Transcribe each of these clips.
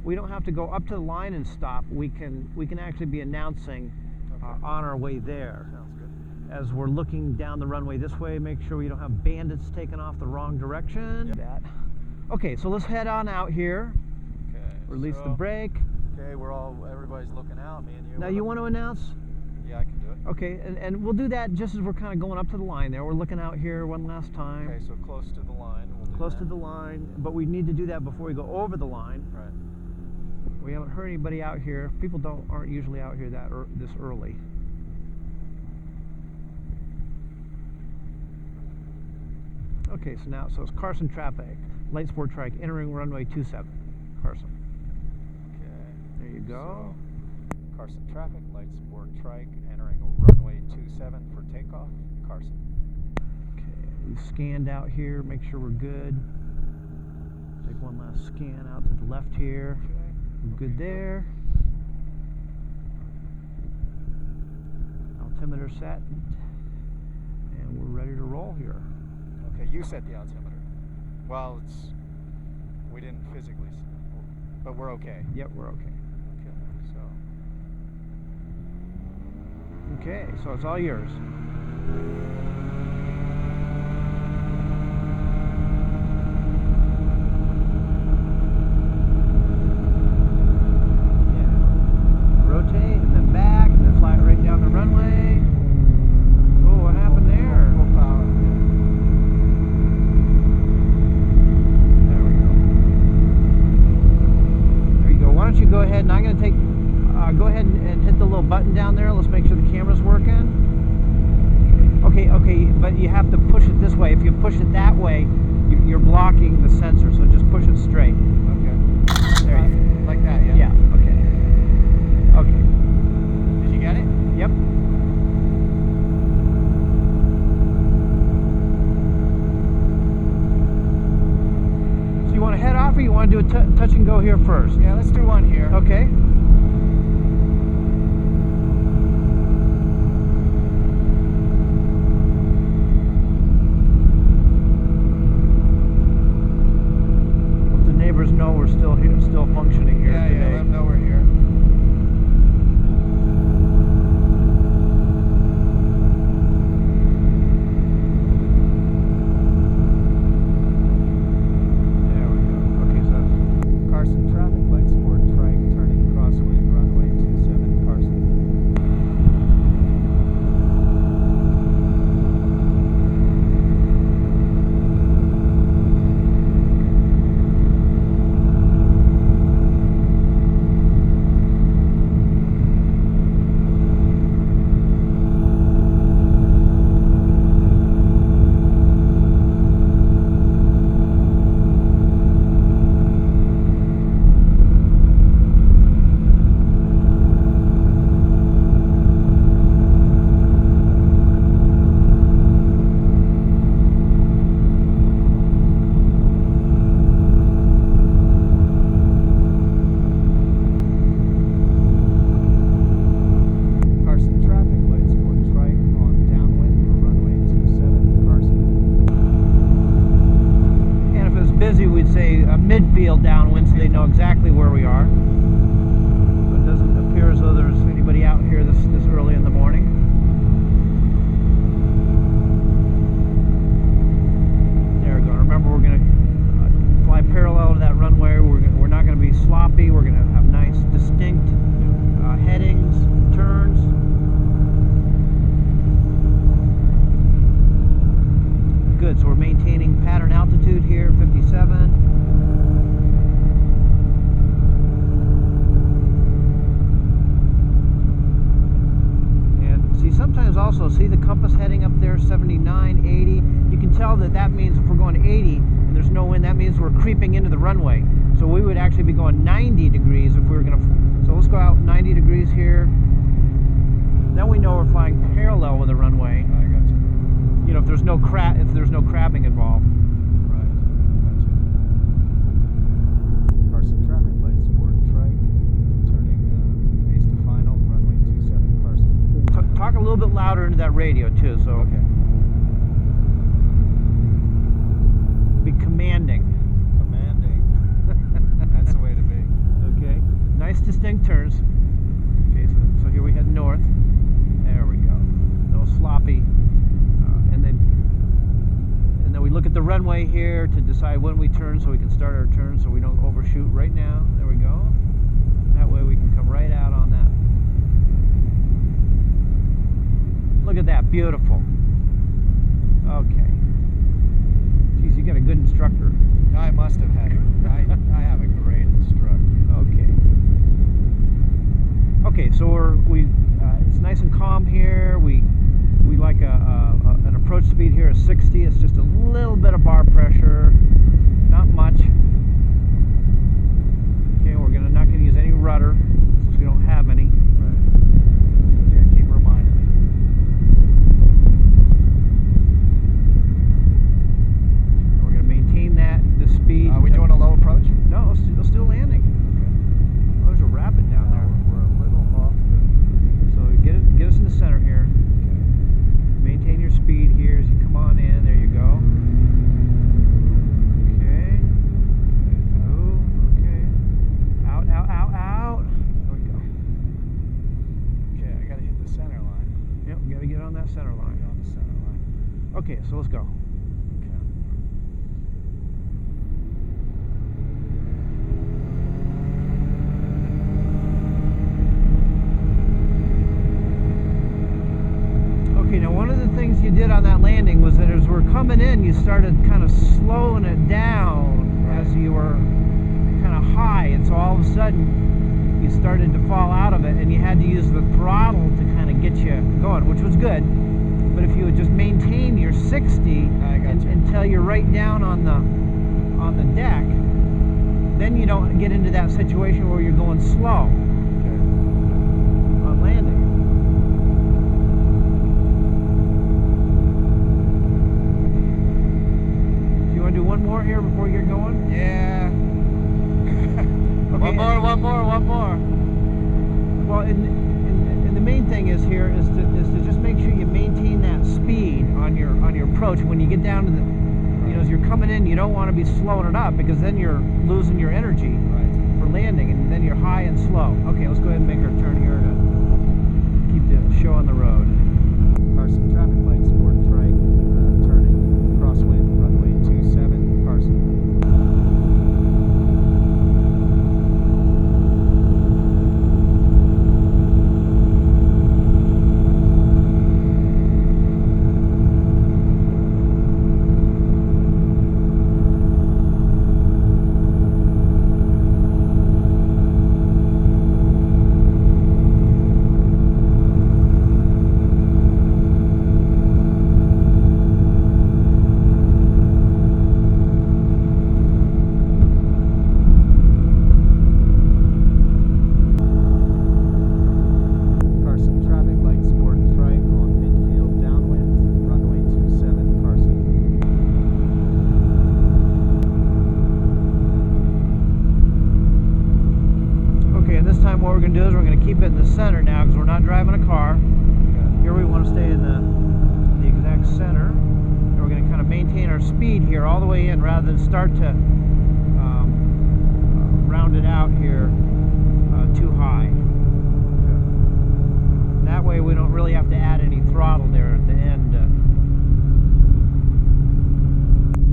we don't have to go up to the line and stop. We can actually be announcing on our way there. Sounds good. As we're looking down the runway this way, make sure we don't have bandits taking off the wrong direction. Yep. Okay, so let's head on out here. Okay. Release the brake. Okay, everybody's looking out, me and you. Now you want to announce? Yeah, I can do it. Okay, and we'll do that just as we're kind of going up to the line there. We're looking out here one last time. Okay, so close to the line. Close to the line, but we need to do that before we go over the line. Right. We haven't heard anybody out here. People aren't usually out here this early. Okay, so it's Carson traffic, light sport trike entering runway 27. Carson. Okay. There you go. So, Carson traffic, light sport trike entering runway 27 for takeoff. Carson. We scanned out here, make sure we're good. Take one last scan out to the left here. Okay. We're good there. Altimeter set. And we're ready to roll here. Okay, you set the altimeter. Well, we didn't physically, but we're okay. Yep, we're okay. Okay, Okay, so it's all yours. Go ahead, and I'm going to take, go ahead and hit the little button down there. Let's make sure the camera's working. Okay, but you have to push it this way. If you push it that way, you're blocking the sensor, so just push it straight. Okay. There you go. Like that, yeah? Yeah, okay. Okay. Did you get it? Yep. So you want to head off, or you want to do a touch and go here first? Yeah, let's do one here. Okay. Let the neighbors know we're still here, still functioning here today. Yeah, let them know we're here. There we go. Okay, so that's Carson traffic, light sport trike, turning crosswind, runway 27, Carson. Carson traffic, light sport trike on downwind for runway 27, Carson. And if it was busy, we'd say a midfield downwind so they know exactly where we are. But it doesn't appear as though there's anybody out here this early in the morning. There we go. Remember, we're going to fly parallel to that runway. We're not going to be sloppy. We're going to have nice, distinct headings, turns. Good, so we're maintaining pattern altitude here, 57. And see, sometimes also, see the compass heading up there, 79, 80. You can tell that means if we're going 80 and there's no wind, that means we're creeping into the runway. So we would actually be going 90 degrees if we were going to, so let's go out 90 degrees here. Then we know we're flying parallel with the runway. I got you. You know, if there's no crabbing involved. Right, gotcha. Carson traffic, light sport trike, turning base to final, runway 27, Carson. Talk a little bit louder into that radio too, so Okay. be commanding. Commanding. That's the way to be. distinct turns. Okay, so here we head north. There we go. No sloppy. And then we look at the runway here to decide when we turn, so we can start our turn, so we don't overshoot right now. There we go. That way we can come right out on that. Look at that, beautiful. Okay. Geez, you got a good instructor. I must have had it. I have a great instructor. Okay. Okay, so it's nice and calm here. We like an approach speed here of 60. It's just a little bit of bar pressure, not much. Okay, we're not gonna use any rudder since we don't have any. Right. Yeah, keep reminding me. We're gonna maintain the speed. Are we doing a low approach? No, let's do a landing. Okay. Oh, there's a rapid down there. We're a little off the... So get us in the center here. Okay. Maintain your speed here as you come on in. There you go. Okay. Oh, okay. Out, out, out, out. There we go. Okay, I gotta hit the center line. Yep, we gotta get on that center line. Get on the center line. Okay, so let's go. Okay. Okay, now one of the things you did on that landing was that as we're coming in, you started kind of slowing it down as you were kind of high, and so all of a sudden you started to fall out of it, and you had to use the throttle to kind of get you going, which was good. But if you would just maintain your 60 until you're right down on the deck, then you don't get into that situation where you're going slow on landing. Do one more here before you get going? Yeah. Okay, One more. Well, and the main thing is here is to just make sure you maintain that speed on your approach. When you get down to as you're coming in, you don't want to be slowing it up because then you're losing your energy for landing, and then you're high and slow. Okay, let's go ahead and make our turn here to keep the show on the road. Carson, traffic light, sport trike, turning, crosswind, runway 27, Carson. What we're going to do is we're going to keep it in the center now because we're not driving a car. Here we want to stay in the exact center. And we're going to kind of maintain our speed here all the way in rather than start to round it out here too high. That way we don't really have to add any throttle there at the end.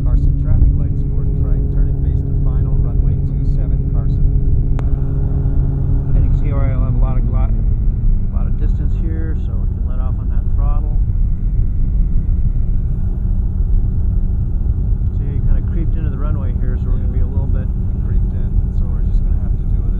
Carson, traffic light, sport trike, turning base to final, runway 27, Carson. See where I'll have a lot of distance here, so we can let off on that throttle. See how you kind of creeped into the runway here, so we're going to be a little bit creeped in, so we're just going to have to do it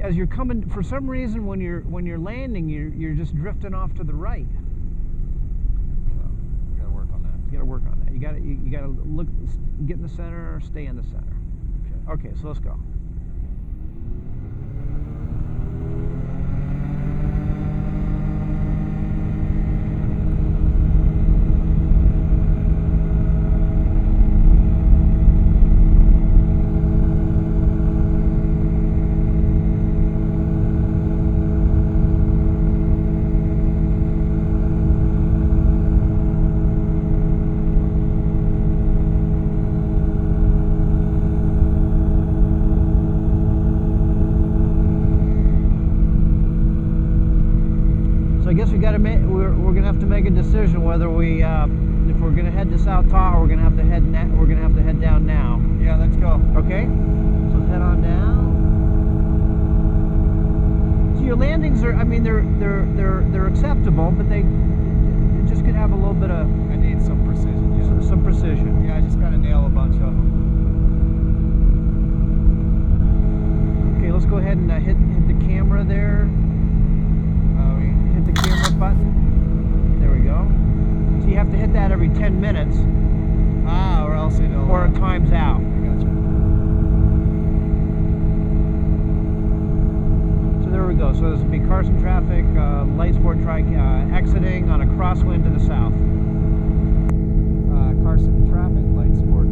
as you're coming, for some reason, when you're landing, you're just drifting off to the right. We gotta work on that. You got to work on that. You got to look, get in the center, or stay in the center. Okay, so let's go. So I guess we got to make, we're gonna have to make a decision whether we if we're gonna head to South Tahoe, we're gonna have to head down now. Yeah, let's go. Okay, so head on down. So your landings are, I mean, they're acceptable, but they just could have a little bit of. I need some precision. Yeah. Some precision. Yeah, I just gotta nail a bunch of them. Okay, let's go ahead and hit the camera there. Hit the camera button. There we go. So you have to hit that every 10 minutes. Or else it'll. Or it times out. I gotcha. So there we go. So this will be Carson traffic, light sport trike exiting on a crosswind to the south. Carson traffic, light sport